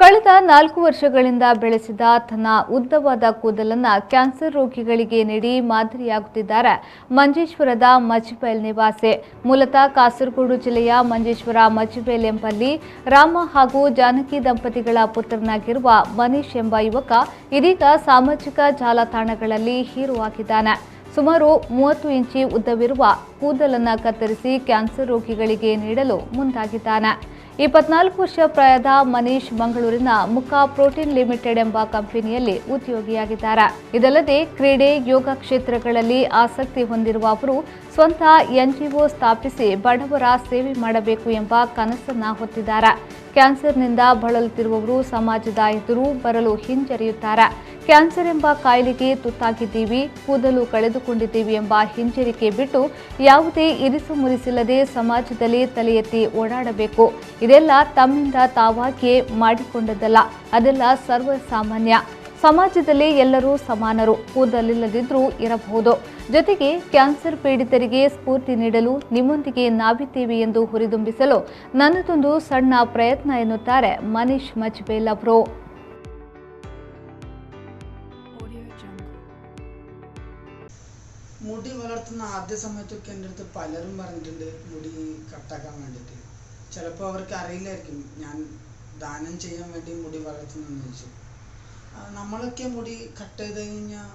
ಕಳೆದ 4 ವರ್ಷಗಳಿಂದ ಬೆಳೆಸಿದ ತನ್ನ ಉದ್ದವಾದ ಕೂದಲನ್ನು ಕ್ಯಾನ್ಸರ್ ರೋಗಿಗಳಿಗೆ ನೀಡಿ ಮಾದರಿಯಾಗುತ್ತಿದ್ದಾರೆ ಮಂಜೇಶ್ವರದ ಮಜ್ಬೈಲ್ ನಿವಾಸಿ. ಮೂಲತಃ ಕಾಸರಗೋಡು ಜಿಲ್ಲೆಯ ಮಂಜೇಶ್ವರ ಮಜ್ಬೈಲ್ ಎಂಬಲ್ಲಿ ರಾಮ ಹಾಗೂ ಜಾನಕಿ ದಂಪತಿಗಳ ಪುತ್ರನಾಗಿರುವ ಮನೀಶ್ ಎಂಬ ಯುವಕ ಇದೀಗ ಸಾಮಾಜಿಕ ಜಾಲತಾಣಗಳಲ್ಲಿ ಹೀರೋ ಆಗಿದ್ದಾನೆ. ಸುಮಾರು 30 ಇಂಚಿ ಉದ್ದವಿರುವ ಕೂದಲನ್ನು ಕತ್ತರಿಸಿ ಕ್ಯಾನ್ಸರ್ ರೋಗಿಗಳಿಗೆ ನೀಡಲು ಮುಂದಾಗಿದ್ದಾನೆ. 24 ವರ್ಷ ಪ್ರಾಯದ ಮನೀಶ್ ಮಂಗಳೂರಿನ ಮುಖ ಪ್ರೋಟೀನ್ ಲಿಮಿಟೆಡ್ ಎಂಬ ಕಂಪನಿಯಲ್ಲಿ ಉದ್ಯೋಗಿಯಾಗಿದ್ದಾರೆ. ಇದಲ್ಲದೆ ಕ್ರೀಡೆ, ಯೋಗ ಕ್ಷೇತ್ರಗಳಲ್ಲಿ ಆಸಕ್ತಿ ಹೊಂದಿರುವ ಅವರು ಸ್ವಂತ NGO ಸ್ಥಾಪಿಸಿ ಬಡವರ ಸೇವೆ ಮಾಡಬೇಕು ಎಂಬ ಕನಸನ್ನು ಹೊತ್ತಿದ್ದಾರೆ. ಕ್ಯಾನ್ಸರ್ನಿಂದ ಬಳಲುತ್ತಿರುವವರು ಸಮಾಜದ ಎದುರು ಬರಲು ಹಿಂಜರಿಯುತ್ತಾರೆ. ಕ್ಯಾನ್ಸರ್ ಎಂಬ ಕಾಯಿಲೆಗೆ ತುತ್ತಾಗಿದ್ದೀವಿ, ಕೂದಲು ಕಳೆದುಕೊಂಡಿದ್ದೀವಿ ಎಂಬ ಹಿಂಜರಿಕೆ ಬಿಟ್ಟು ಯಾವುದೇ ಇರಿಸು ಮುರಿಸಿಲ್ಲದೆ ಸಮಾಜದಲ್ಲಿ ತಲೆ ಎತ್ತಿ ಓಡಾಡಬೇಕು. ಇದೆಲ್ಲ ತಮ್ಮಿಂದ ತಾವಾಗಿಯೇ ಮಾಡಿಕೊಂಡದ್ದಲ್ಲ, ಅದೆಲ್ಲ ಸರ್ವಸಾಮಾನ್ಯ. ಸಮಾಜದಲ್ಲಿ ಎಲ್ಲರೂ ಸಮಾನರು, ಕೂದಲಿಲ್ಲದಿದ್ರೂ ಇರಬಹುದು. ಜೊತೆಗೆ ಕ್ಯಾನ್ಸರ್ ಪೀಡಿತರಿಗೆ ಸ್ಫೂರ್ತಿ ನೀಡಲು ನಿಮ್ಮೊಂದಿಗೆ ನಾವಿದ್ದೇವೆ ಎಂದು ಹುರಿದುಂಬಿಸಲು ನನ್ನದೊಂದು ಸಣ್ಣ ಪ್ರಯತ್ನ ಎನ್ನುತ್ತಾರೆ ಮನೀಶ್ ಮಜ್ಬೈಲ್ ಅವರು. മുടി വളർത്തുന്ന ആദ്യ സമയത്തൊക്കെ എൻ്റെ അടുത്ത് പലരും പറഞ്ഞിട്ടുണ്ട് മുടി കട്ടാക്കാൻ വേണ്ടിയിട്ട്. ചിലപ്പോൾ അവർക്ക് അറിയില്ലായിരിക്കും ഞാൻ ദാനം ചെയ്യാൻ വേണ്ടി മുടി വളർത്തുന്നെന്ന് ചോദിച്ചു. നമ്മളൊക്കെ മുടി കട്ട് ചെയ്ത് കഴിഞ്ഞാൽ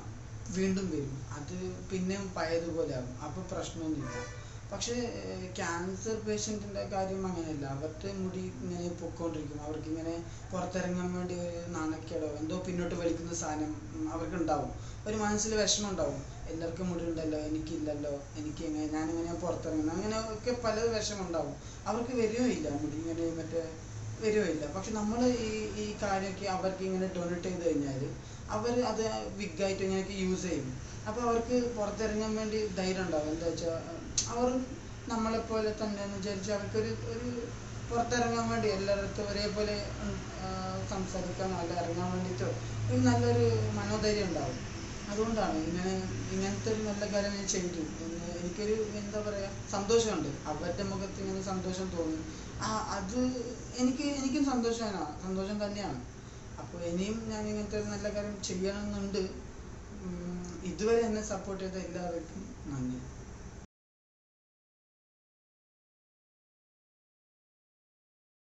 വീണ്ടും വരും, അത് പിന്നെയും പഴയതുപോലെ ആകും, അപ്പോൾ പ്രശ്നമൊന്നുമില്ല. പക്ഷേ ക്യാൻസർ പേഷ്യൻറ്റിൻ്റെ കാര്യം അങ്ങനെയല്ല. അവരുടെ മുടി ഇങ്ങനെ പൊയ്ക്കൊണ്ടിരിക്കും. അവർക്കിങ്ങനെ പുറത്തിറങ്ങാൻ വേണ്ടി ഒരു നാണക്കേടോ എന്തോ പിന്നോട്ട് വലിക്കുന്ന സാധനം അവർക്കുണ്ടാവും. ഒരു മനസ്സിൽ വിഷമം ഉണ്ടാവും, എല്ലാവർക്കും മുടി ഉണ്ടല്ലോ, എനിക്കില്ലല്ലോ, ഞാനിങ്ങനെ പുറത്തിറങ്ങുന്നത്, അങ്ങനെയൊക്കെ പല വിഷമം ഉണ്ടാവും. അവർക്ക് വരികയില്ല, മുടി ഇങ്ങനെ വരികയില്ല. പക്ഷെ നമ്മൾ ഈ കാര്യമൊക്കെ അവർക്ക് ഇങ്ങനെ ഡൊണേറ്റ് ചെയ്ത് കഴിഞ്ഞാൽ അവർ അത് വിഗായിട്ട് ഇങ്ങനെയൊക്കെ യൂസ് ചെയ്യും. അപ്പോൾ അവർക്ക് പുറത്തിറങ്ങാൻ വേണ്ടി ധൈര്യം ഉണ്ടാവും. എന്താ വെച്ചാൽ അവർ നമ്മളെപ്പോലെ തന്നെ എന്ന് വിചാരിച്ച് അവർക്കൊരു പുറത്തിറങ്ങാൻ വേണ്ടി എല്ലായിടത്തും ഒരേപോലെ സംസാരിക്കാനോ അല്ല ഇറങ്ങാൻ വേണ്ടിയിട്ടോ ഒരു നല്ലൊരു മനോധൈര്യം ഉണ്ടാവും. അതുകൊണ്ടാണ് ഇങ്ങനത്തെ ഒരു നല്ല കാര്യം ഞാൻ ചെയ്തു. എനിക്കൊരു എന്താ പറയുക, സന്തോഷമുണ്ട്. അവരുടെ മുഖത്ത് ഇങ്ങനെ സന്തോഷം തോന്നി. അത് എനിക്കും സന്തോഷം തന്നെയാണ്. അപ്പോൾ ഇനിയും ഞാൻ ഇങ്ങനത്തെ ഒരു നല്ല കാര്യം ചെയ്യണമെന്നുണ്ട്. ഇതുവരെ എന്നെ സപ്പോർട്ട് ചെയ്ത എല്ലാവർക്കും നന്ദി.